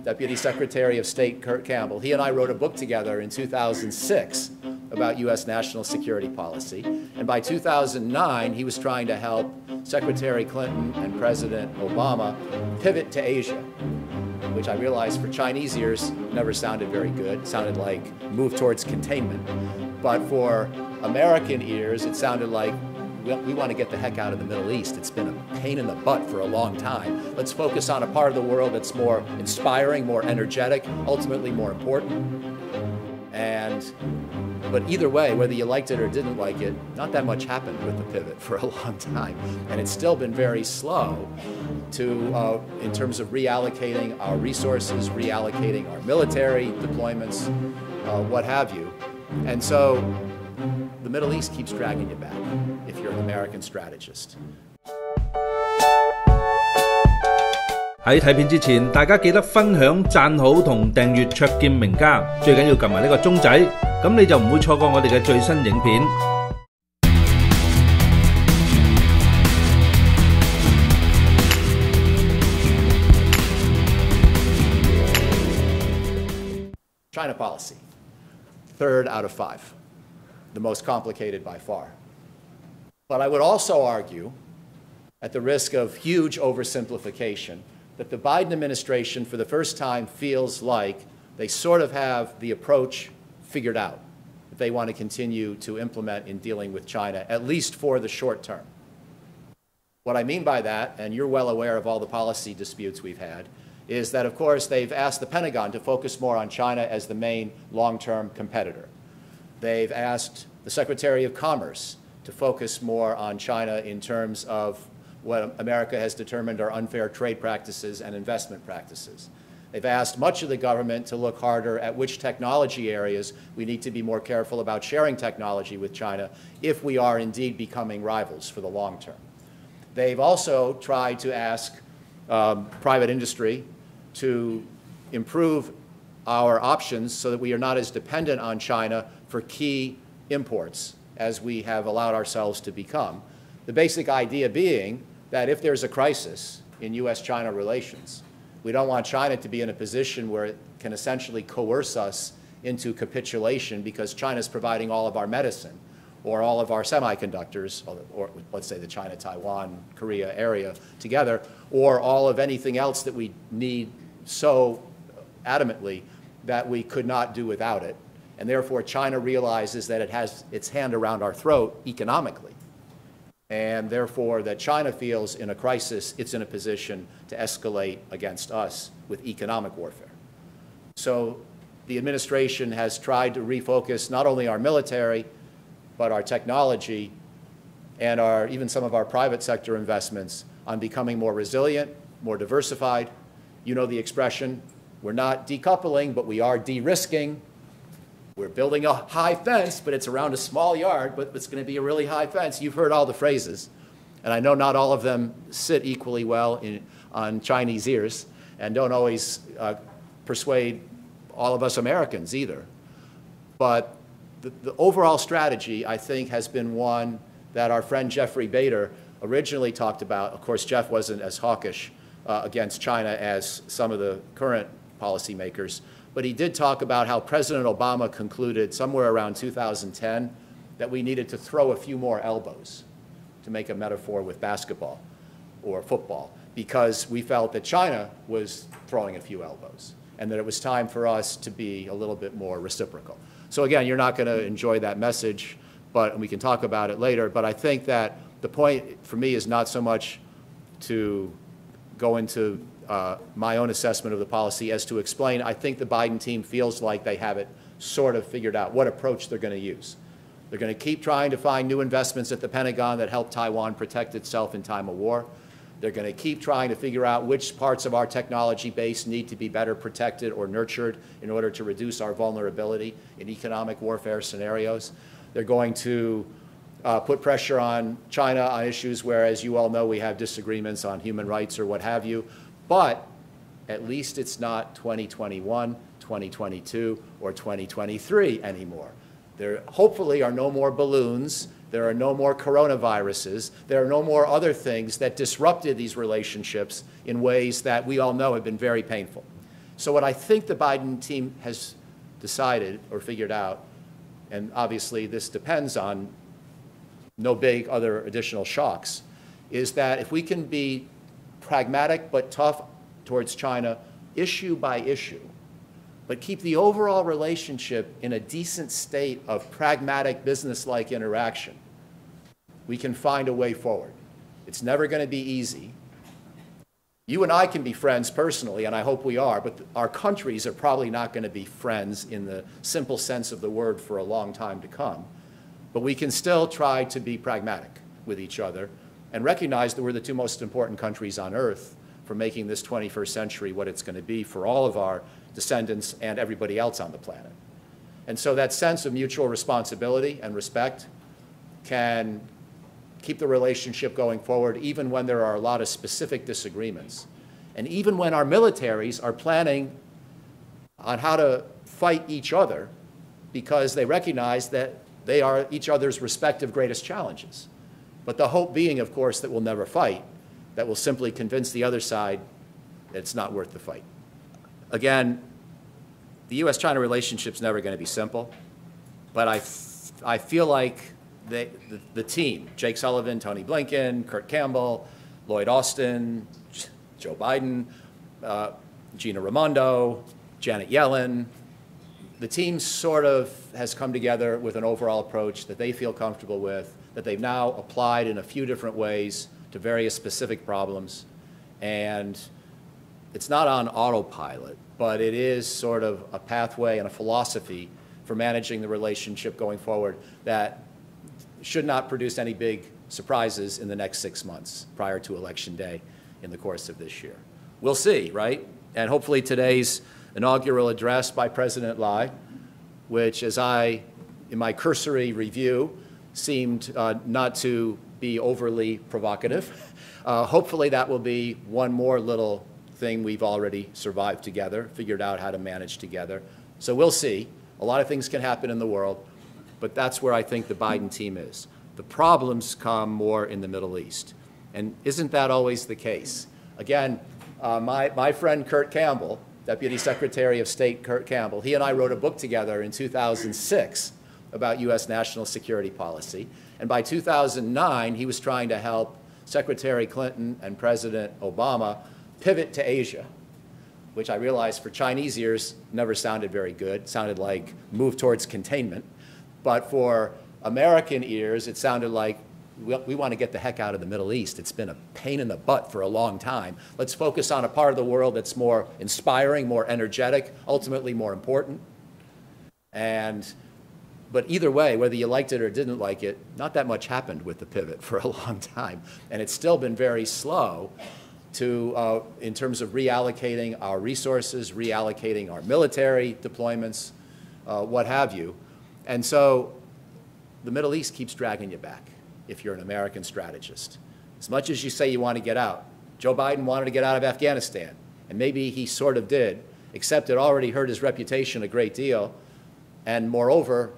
Deputy Secretary of State Kurt Campbell, he and I wrote a book together in 2006 about U.S. national security policy. And by 2009, he was trying to help Secretary Clinton and President Obama pivot to Asia, which I realized for Chinese ears never sounded very good. It sounded like move towards containment. But for American ears, it sounded like we want to get the heck out of the Middle East. It's been a pain in the butt for a long time. Let's focus on a part of the world that's more inspiring, more energetic, ultimately more important. But either way, whether you liked it or didn't like it, not that much happened with the pivot for a long time. And it's still been very slow in terms of reallocating our resources, reallocating our military deployments, what have you. And so the Middle East keeps dragging you back if you're an American strategist. 喺睇片之前，大家記得分享、讚好同訂閱卓見名家，最緊要撳埋呢個鐘仔，咁你就唔會錯過我哋嘅最新影片。China policy, third out of five, the most complicated by far. But I would also argue, at the risk of huge oversimplification, that the Biden administration for the first time feels like they sort of have the approach figured out that they want to continue to implement in dealing with China, at least for the short term. What I mean by that, and you're well aware of all the policy disputes we've had, is that, of course, they've asked the Pentagon to focus more on China as the main long-term competitor. They've asked the Secretary of Commerce to focus more on China in terms of what America has determined are unfair trade practices and investment practices. They've asked much of the government to look harder at which technology areas we need to be more careful about sharing technology with China if we are indeed becoming rivals for the long term. They've also tried to ask private industry to improve our options so that we are not as dependent on China for key imports as we have allowed ourselves to become. The basic idea being that if there's a crisis in U.S.-China relations, we don't want China to be in a position where it can essentially coerce us into capitulation because China's providing all of our medicine or all of our semiconductors, or let's say the China, Taiwan, Korea area together, or all of anything else that we need so adamantly that we could not do without it. And therefore, China realizes that it has its hand around our throat economically. And therefore, that China feels in a crisis, it's in a position to escalate against us with economic warfare. So the administration has tried to refocus not only our military, but our technology and even some of our private sector investments on becoming more resilient, more diversified. You know the expression, we're not decoupling, but we are de-risking. We're building a high fence, but it's around a small yard, but it's going to be a really high fence. You've heard all the phrases, and I know not all of them sit equally well on Chinese ears and don't always persuade all of us Americans either. But the overall strategy, I think, has been one that our friend Jeffrey Bader originally talked about. Of course, Jeff wasn't as hawkish against China as some of the current policymakers. But he did talk about how President Obama concluded somewhere around 2010 that we needed to throw a few more elbows, to make a metaphor with basketball or football, because we felt that China was throwing a few elbows and that it was time for us to be a little bit more reciprocal. So again, you're not going to enjoy that message, but we can talk about it later. But I think that the point for me is not so much to go into my own assessment of the policy as to explain. I think the Biden team feels like they have it sort of figured out what approach they're going to use. They're going to keep trying to find new investments at the Pentagon that help Taiwan protect itself in time of war. They're going to keep trying to figure out which parts of our technology base need to be better protected or nurtured in order to reduce our vulnerability in economic warfare scenarios. They're going to put pressure on China on issues where, as you all know, we have disagreements on human rights or what have you. But at least it's not 2021, 2022, or 2023 anymore. There hopefully are no more balloons. There are no more coronaviruses. There are no more other things that disrupted these relationships in ways that we all know have been very painful. So what I think the Biden team has decided or figured out, and obviously this depends on no big other additional shocks, is that if we can be pragmatic but tough towards China issue by issue, but keep the overall relationship in a decent state of pragmatic business-like interaction, we can find a way forward. It's never going to be easy. You and I can be friends personally, and I hope we are, but our countries are probably not going to be friends in the simple sense of the word for a long time to come. But we can still try to be pragmatic with each other and recognize that we're the two most important countries on earth for making this 21st century what it's going to be for all of our descendants and everybody else on the planet. And so that sense of mutual responsibility and respect can keep the relationship going forward even when there are a lot of specific disagreements. And even when our militaries are planning on how to fight each other because they recognize that they are each other's respective greatest challenges. But the hope being, of course, that we'll never fight, that will simply convince the other side that it's not worth the fight. Again, the U.S.-China relationship's never going to be simple, but I feel like the team, Jake Sullivan, Tony Blinken, Kurt Campbell, Lloyd Austin, Joe Biden, Gina Raimondo, Janet Yellen, the team sort of has come together with an overall approach that they feel comfortable with, that they've now applied in a few different ways to various specific problems. And it's not on autopilot, but it is sort of a pathway and a philosophy for managing the relationship going forward that should not produce any big surprises in the next 6 months prior to Election Day in the course of this year. We'll see, right? And hopefully today's inaugural address by President Lai, which as in my cursory review, seemed not to be overly provocative. Hopefully that will be one more little thing we've already survived together, figured out how to manage together. So we'll see. A lot of things can happen in the world, but that's where I think the Biden team is. The problems come more in the Middle East. And isn't that always the case? Again, my friend Kurt Campbell, Deputy Secretary of State Kurt Campbell, he and I wrote a book together in 2006 about U.S. national security policy. And by 2009, he was trying to help Secretary Clinton and President Obama pivot to Asia, which I realized for Chinese ears never sounded very good. It sounded like move towards containment. But for American ears, it sounded like we want to get the heck out of the Middle East. It's been a pain in the butt for a long time. Let's focus on a part of the world that's more inspiring, more energetic, ultimately more important. But either way, whether you liked it or didn't like it, not that much happened with the pivot for a long time. And it's still been very slow in terms of reallocating our resources, reallocating our military deployments, what have you. And so the Middle East keeps dragging you back if you're an American strategist. As much as you say you want to get out, Joe Biden wanted to get out of Afghanistan, and maybe he sort of did, except it already hurt his reputation a great deal. And moreover,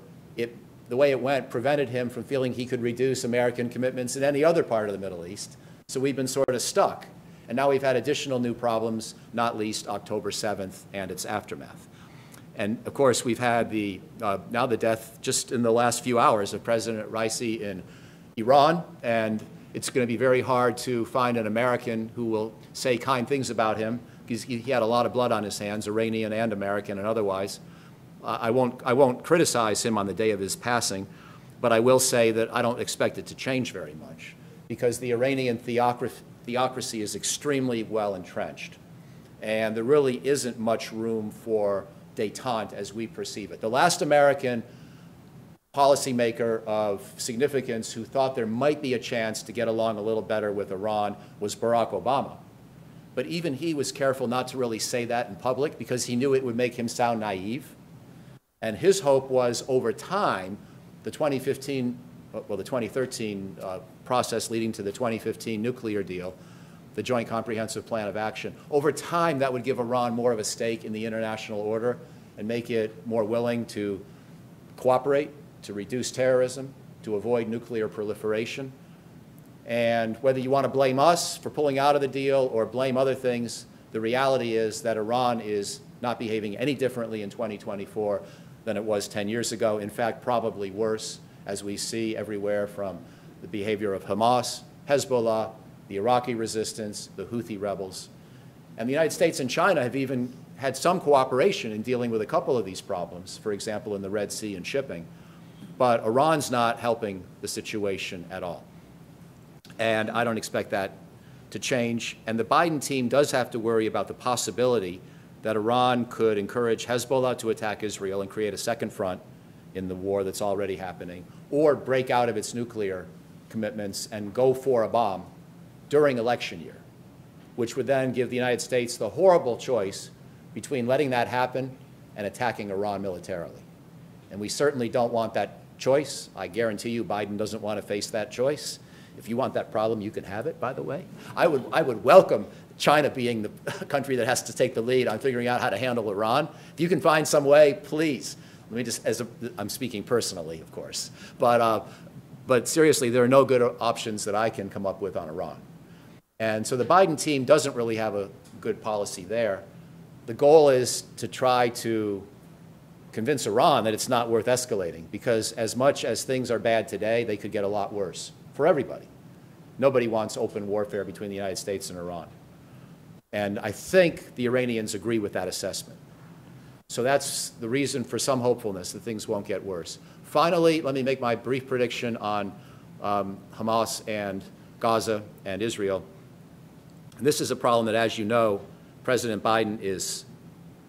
the way it went prevented him from feeling he could reduce American commitments in any other part of the Middle East. So we've been sort of stuck. And now we've had additional new problems, not least October 7th and its aftermath. And of course, we've had now the death just in the last few hours of President Raisi in Iran. And it's going to be very hard to find an American who will say kind things about him because he had a lot of blood on his hands, Iranian and American and otherwise. I won't criticize him on the day of his passing, but I will say that I don't expect it to change very much because the Iranian theocracy is extremely well entrenched, and there really isn't much room for détente as we perceive it. The last American policymaker of significance who thought there might be a chance to get along a little better with Iran was Barack Obama. But even he was careful not to really say that in public because he knew it would make him sound naive. And his hope was, over time, the 2013 process leading to the 2015 nuclear deal, the Joint Comprehensive Plan of Action, over time that would give Iran more of a stake in the international order and make it more willing to cooperate, to reduce terrorism, to avoid nuclear proliferation. And whether you want to blame us for pulling out of the deal or blame other things, the reality is that Iran is not behaving any differently in 2024 than it was 10 years ago. In fact, probably worse, as we see everywhere from the behavior of Hamas, Hezbollah, the Iraqi resistance, the Houthi rebels. And the United States and China have even had some cooperation in dealing with a couple of these problems, for example, in the Red Sea and shipping. But Iran's not helping the situation at all. And I don't expect that to change. And the Biden team does have to worry about the possibility that Iran could encourage Hezbollah to attack Israel and create a second front in the war that's already happening, or break out of its nuclear commitments and go for a bomb during election year, which would then give the United States the horrible choice between letting that happen and attacking Iran militarily. And we certainly don't want that choice. I guarantee you Biden doesn't want to face that choice. If you want that problem, you can have it, by the way. I would welcome China being the country that has to take the lead on figuring out how to handle Iran. If you can find some way, please. Let me just, I'm speaking personally, of course. But seriously, there are no good options that I can come up with on Iran. And so the Biden team doesn't really have a good policy there. The goal is to try to convince Iran that it's not worth escalating, because as much as things are bad today, they could get a lot worse for everybody. Nobody wants open warfare between the United States and Iran. And I think the Iranians agree with that assessment. So that's the reason for some hopefulness that things won't get worse. Finally, let me make my brief prediction on Hamas and Gaza and Israel. And this is a problem that, as you know, President Biden is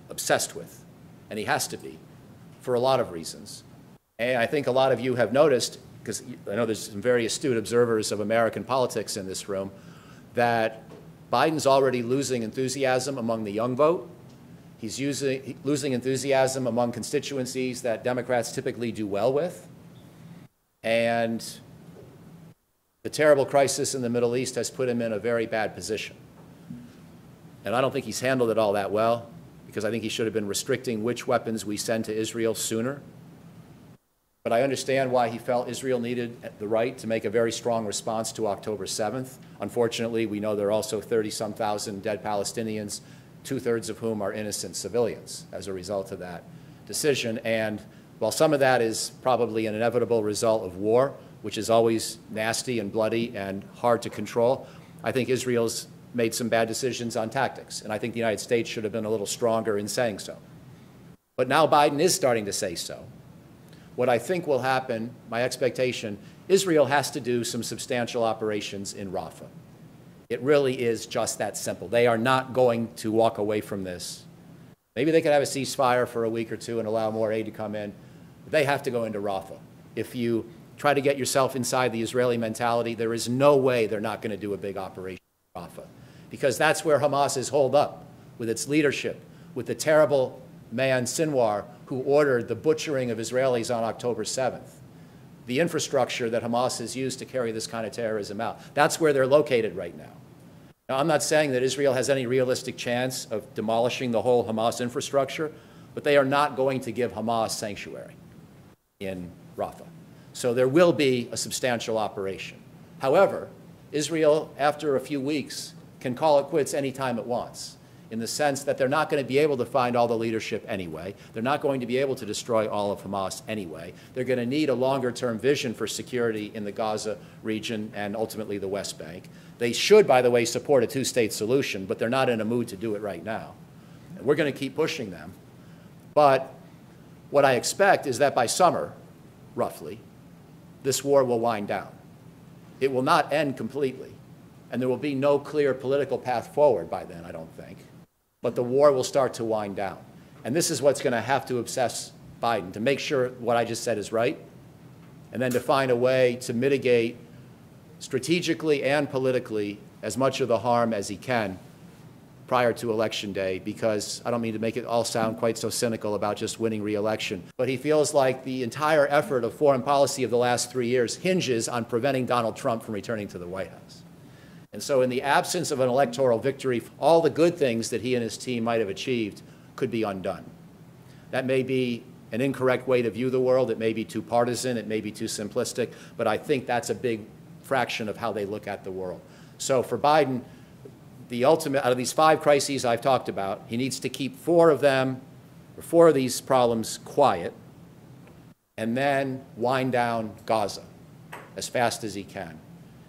obsessed with, and he has to be, for a lot of reasons. And I think a lot of you have noticed, because I know there's some very astute observers of American politics in this room, that Biden's already losing enthusiasm among the young vote. He's losing enthusiasm among constituencies that Democrats typically do well with. And the terrible crisis in the Middle East has put him in a very bad position. And I don't think he's handled it all that well, because I think he should have been restricting which weapons we send to Israel sooner. But I understand why he felt Israel needed the right to make a very strong response to October 7th. Unfortunately, we know there are also 30-some thousand dead Palestinians, two-thirds of whom are innocent civilians as a result of that decision. And while some of that is probably an inevitable result of war, which is always nasty and bloody and hard to control, I think Israel's made some bad decisions on tactics. And I think the United States should have been a little stronger in saying so. But now Biden is starting to say so. What I think will happen, my expectation, Israel has to do some substantial operations in Rafah. It really is just that simple. They are not going to walk away from this. Maybe they could have a ceasefire for a week or two and allow more aid to come in. But they have to go into Rafah. If you try to get yourself inside the Israeli mentality, there is no way they're not going to do a big operation in Rafah, because that's where Hamas is holed up, with its leadership, with the terrible man Sinwar, who ordered the butchering of Israelis on October 7th. The infrastructure that Hamas has used to carry this kind of terrorism out. That's where they're located right now. Now, I'm not saying that Israel has any realistic chance of demolishing the whole Hamas infrastructure, but they are not going to give Hamas sanctuary in Rafah. So there will be a substantial operation. However, Israel, after a few weeks, can call it quits anytime it wants, in the sense that they're not going to be able to find all the leadership anyway. They're not going to be able to destroy all of Hamas anyway. They're going to need a longer-term vision for security in the Gaza region and ultimately the West Bank. They should, by the way, support a two-state solution, but they're not in a mood to do it right now. And we're going to keep pushing them. But what I expect is that by summer, roughly, this war will wind down. It will not end completely, and there will be no clear political path forward by then, I don't think. But the war will start to wind down. And this is what's going to have to obsess Biden, to make sure what I just said is right, and then to find a way to mitigate strategically and politically as much of the harm as he can prior to Election Day, because I don't mean to make it all sound quite so cynical about just winning re-election, but he feels like the entire effort of foreign policy of the last 3 years hinges on preventing Donald Trump from returning to the White House. And so in the absence of an electoral victory, all the good things that he and his team might have achieved could be undone. That may be an incorrect way to view the world. It may be too partisan. It may be too simplistic. But I think that's a big fraction of how they look at the world. So for Biden, the ultimate, out of these 5 crises I've talked about, he needs to keep 4 of these problems quiet, and then wind down Gaza as fast as he can.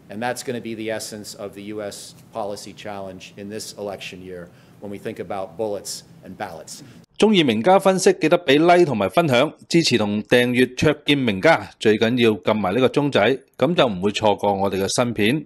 And that's going to be the essence of the U.S. policy challenge in this election year when we think about bullets and ballots. 中意名家分析，記得俾 like 同埋分享，支持同訂閱卓見名家，最緊要撳埋呢個鐘仔，咁就唔會錯過我哋嘅新片。